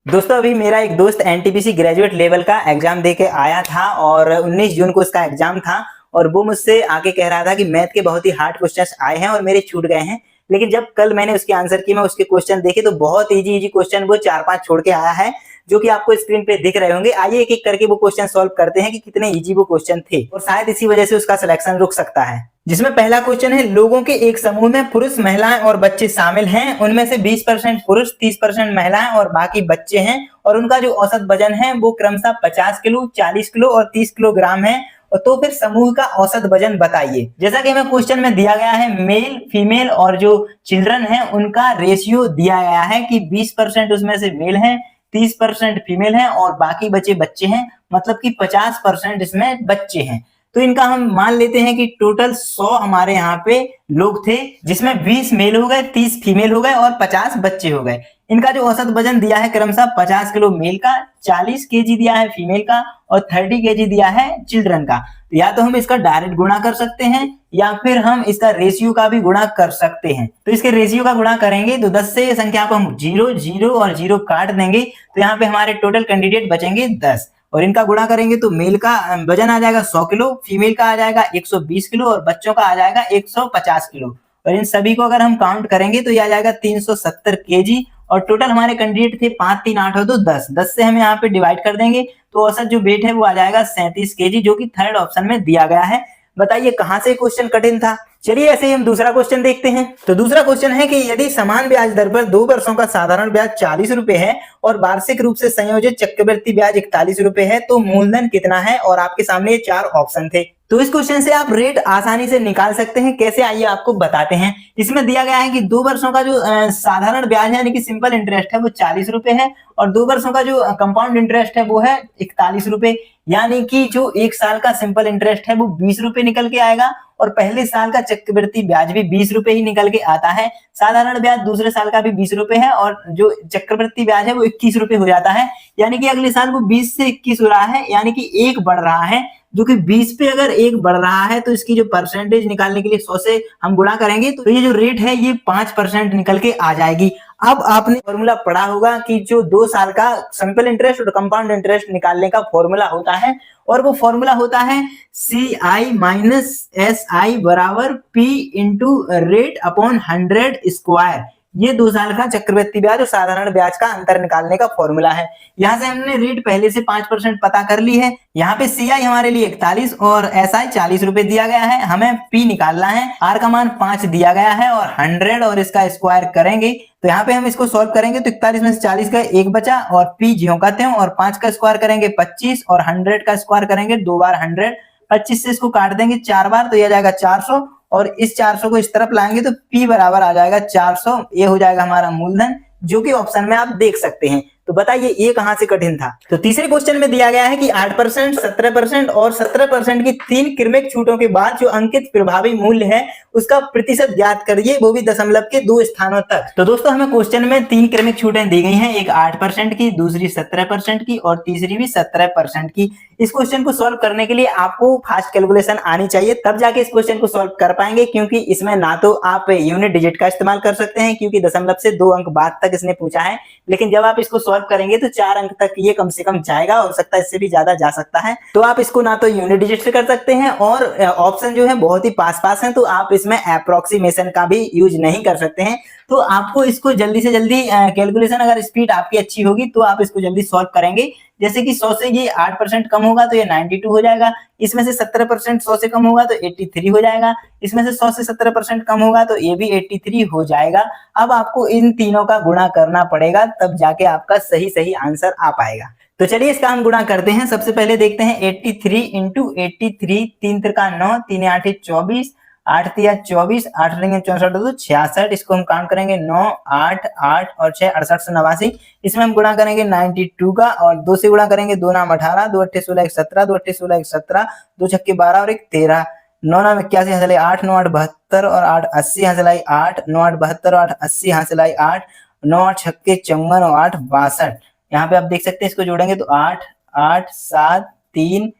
दोस्तों अभी मेरा एक दोस्त एनटीपीसी ग्रेजुएट लेवल का एग्जाम दे के आया था और 19 जून को उसका एग्जाम था। और वो मुझसे आके कह रहा था कि मैथ के बहुत ही हार्ड क्वेश्चंस आए हैं और मेरे छूट गए हैं। लेकिन जब कल मैंने उसके आंसर की, मैं उसके क्वेश्चन देखे तो बहुत इजी इजी क्वेश्चन वो 4-5 छोड़ के आया है, जो कि आपको स्क्रीन पे दिख रहे होंगे। आइए एक एक करके वो क्वेश्चन सॉल्व करते हैं कि कितने इजी वो क्वेश्चन थे और शायद इसी वजह से उसका सिलेक्शन रुक सकता है। जिसमें पहला क्वेश्चन है, लोगों के एक समूह में पुरुष, महिलाएं और बच्चे शामिल हैं। उनमें से 20% पुरुष, 30% महिलाएं और बाकी बच्चे हैं और उनका जो औसत वजन है वो क्रमशः 50 किलो, 40 किलो और 30 किलोग्राम है। तो फिर समूह का औसत वजन बताइए। जैसा कि हमें क्वेश्चन में दिया गया है, मेल, फीमेल और जो चिल्ड्रन है उनका रेशियो दिया गया है कि 20% उसमें से मेल है, 30% फीमेल है और बाकी बचे बच्चे हैं, मतलब कि 50% इसमें बच्चे हैं। तो इनका हम मान लेते हैं कि टोटल 100 हमारे यहाँ पे लोग थे, जिसमें 20 मेल हो गए, 30 फीमेल हो गए और 50 बच्चे हो गए। इनका जो औसत वजन दिया है क्रमशः 50 किलो मेल का, 40 केजी दिया है फीमेल का और 30 केजी दिया है चिल्ड्रन का। तो या तो हम इसका डायरेक्ट गुणा कर सकते हैं या फिर हम इसका रेशियो का भी गुणा कर सकते हैं। तो इसके रेशियो का गुणा करेंगे तो 10 से संख्या को हम 0 0 और 0 काट देंगे, तो यहाँ पे हमारे टोटल कैंडिडेट बचेंगे 10। और इनका गुणा करेंगे तो मेल का वजन आ जाएगा 100 किलो, फीमेल का आ जाएगा 120 किलो और बच्चों का आ जाएगा 150 किलो। और इन सभी को अगर हम काउंट करेंगे तो यह आ जाएगा 370 केजी। और टोटल हमारे कैंडिडेट थे 5 3 8 और 2 10। 10 से हम यहाँ पे डिवाइड कर देंगे तो औसत जो वेट है वो आ जाएगा 37 केजी, जो कि थर्ड ऑप्शन में दिया गया है। बताइए कहां से क्वेश्चन कठिन था। चलिए ऐसे ही हम दूसरा क्वेश्चन देखते हैं। तो दूसरा क्वेश्चन है कि यदि समान ब्याज दर पर 2 वर्षों का साधारण ब्याज 40 रुपए है और वार्षिक रूप से संयोजित चक्रवृद्धि ब्याज 41 रुपए है, तो मूलधन कितना है। और आपके सामने ये 4 ऑप्शन थे। तो इस क्वेश्चन से आप रेट आसानी से निकाल सकते हैं। कैसे, आइए आपको बताते हैं। इसमें दिया गया है कि 2 वर्षों का जो साधारण ब्याज है यानी कि सिंपल इंटरेस्ट है वो 40 रुपए है और 2 वर्षों का जो कंपाउंड इंटरेस्ट है वो है 41 रुपए। यानी कि जो 1 साल का सिंपल इंटरेस्ट है वो 20 रुपए निकल के आएगा और पहले साल का चक्रवृद्धि ब्याज भी 20 रुपए ही निकल के आता है। साधारण ब्याज दूसरे साल का भी 20 रुपए है और जो चक्रवृद्धि ब्याज है वो 21 रुपए हो जाता है। यानी कि अगले साल वो 20 से 21 हो रहा है, यानी कि 1 बढ़ रहा है। जो कि 20 पे अगर 1 बढ़ रहा है तो इसकी जो परसेंटेज निकालने के लिए 100 से हम गुणा करेंगे तो ये जो रेट है ये 5% निकल के आ जाएगी। अब आपने फॉर्मूला पढ़ा होगा कि जो 2 साल का सिंपल इंटरेस्ट और कंपाउंड इंटरेस्ट निकालने का फॉर्मूला होता है, और वो फॉर्मूला होता है CI माइनस SI बराबर P into rate upon 100 square. ये 2 साल का चक्रवृद्धि ब्याज और साधारण ब्याज का अंतर निकालने का फॉर्मूला है। यहाँ से हमने रेट पहले से 5% पता कर ली है। यहाँ पे CI हमारे लिए 41 और SI 40 रुपए दिया गया है। हमें P निकालना है, R का मान 5 दिया गया है और 100 और इसका स्क्वायर करेंगे तो यहाँ पे हम इसको सॉल्व करेंगे तो 41 में से 40 का 1 बचा और P ज्यों का त्यों, और 5 का स्क्वायर करेंगे 25 और 100 का स्क्वायर करेंगे 2 बार 100। 25 से इसको काट देंगे 4 बार तो यह जाएगा 400 और इस 400 को इस तरफ लाएंगे तो P बराबर आ जाएगा 400। ये हो जाएगा हमारा मूलधन, जो कि ऑप्शन में आप देख सकते हैं। तो बताइए ये कहां से कठिन था। तो तीसरे क्वेश्चन में दिया गया है कि 8%, 17% और 17% की 3 क्रमिक छूटों के बाद जो अंकित प्रभावी मूल्य है उसका प्रतिशत ज्ञात करिए, वो भी दशमलव के 2 स्थानों तक। तो दोस्तों हमें क्वेश्चन में 3 क्रमिक छूटें दी गई हैं, एक 8% की, दूसरी 17% की और तीसरी भी 17% की। इस क्वेश्चन को सॉल्व करने के लिए आपको फास्ट कैलकुलेशन आनी चाहिए, तब जाके इस क्वेश्चन को सॉल्व कर पाएंगे, क्योंकि इसमें ना तो आप यूनिट डिजिट का इस्तेमाल कर सकते हैं क्योंकि दशमलव से 2 अंक बाद तक इसने पूछा है, लेकिन जब आप इसको सॉल्व करेंगे तो 4 अंक तक ये कम से कम जाएगा, हो सकता है इससे भी ज्यादा जा सकता है। तो आप इसको ना तो यूनिट डिजिट से कर सकते हैं और ऑप्शन जो है बहुत ही पास पास हैं, तो आप इसमें अप्रोक्सीमेशन का भी यूज नहीं कर सकते हैं। तो आपको इसको जल्दी से जल्दी कैलकुलेशन, अगर स्पीड आपकी अच्छी होगी तो आप इसको जल्दी सॉल्व करेंगे। जैसे कि 100 से ये 8% कम होगा तो ये 92 हो जाएगा, इसमें से 17% 100 से कम होगा तो 83 हो जाएगा, इसमें से 100 से 17% कम होगा तो ये भी 83 हो जाएगा। अब आपको इन तीनों का गुणा करना पड़ेगा, तब जाके आपका सही सही आंसर आ पाएगा। तो चलिए इसका हम गुणा करते हैं। सबसे पहले देखते हैं 83 इंटू 83, 3 त्रिका 9, 3 8 24, 8 तिया 24, 8 रेंगे 64 तो 66। इसको हम काउंट करेंगे 9 8 8 और 6 68 से 89। इसमें हम गुणा करेंगे 92 का और 2 से गुणा करेंगे, 2 नाम 18, 2 अट्ठे 16 17, 2 अट्ठे 16 17, 2 छक्के 12 और 1 13, 9 नाम 81 हंसलाई 8, 9 8 72 और 8 80 हंसलाई 8, 9 8 72 और 8 80 हंसलाई 8, 9 8 छक्के 54 और 8 62। यहाँ पे आप देख सकते हैं, इसको जोड़ेंगे तो 8 8 7 3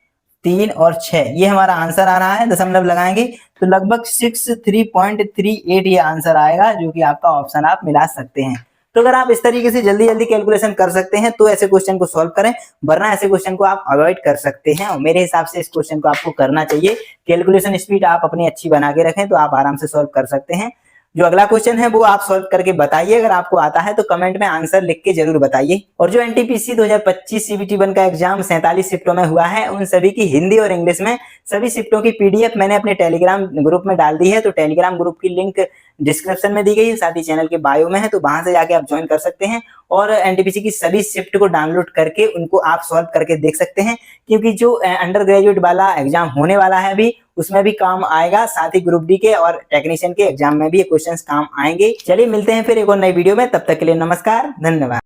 3 और 6, ये हमारा आंसर आ रहा है। दशमलव लगाएंगे तो लगभग 63.38 ये आंसर आएगा, जो कि आपका ऑप्शन आप मिला सकते हैं। तो अगर आप इस तरीके से जल्दी जल्दी कैलकुलेशन कर सकते हैं तो ऐसे क्वेश्चन को सॉल्व करें, वरना ऐसे क्वेश्चन को आप अवॉइड कर सकते हैं। और मेरे हिसाब से इस क्वेश्चन को आपको करना चाहिए। कैलकुलेशन स्पीड आप अपनी अच्छी बना के रखें तो आप आराम से सॉल्व कर सकते हैं। जो अगला क्वेश्चन है वो आप सॉल्व करके बताइए, अगर आपको आता है तो कमेंट में आंसर लिख के जरूर बताइए। और जो एनटीपीसी 2025 सीबीटी 1 का एग्जाम 47 शिफ्टों में हुआ है, उन सभी की हिंदी और इंग्लिश में सभी शिफ्टों की पीडीएफ मैंने अपने टेलीग्राम ग्रुप में डाल दी है। तो टेलीग्राम ग्रुप की लिंक डिस्क्रिप्शन में दी गई है, साथ ही चैनल के बायो में है, तो वहां से जाके आप ज्वाइन कर सकते हैं और एनटीपीसी की सभी शिफ्ट को डाउनलोड करके उनको आप सॉल्व करके देख सकते हैं। क्योंकि जो अंडर ग्रेजुएट वाला एग्जाम होने वाला है अभी, उसमें भी काम आएगा, साथ ही ग्रुप डी के और टेक्नीशियन के एग्जाम में भी ये क्वेश्चंस काम आएंगे। चलिए मिलते हैं फिर एक और नई वीडियो में, तब तक के लिए नमस्कार, धन्यवाद।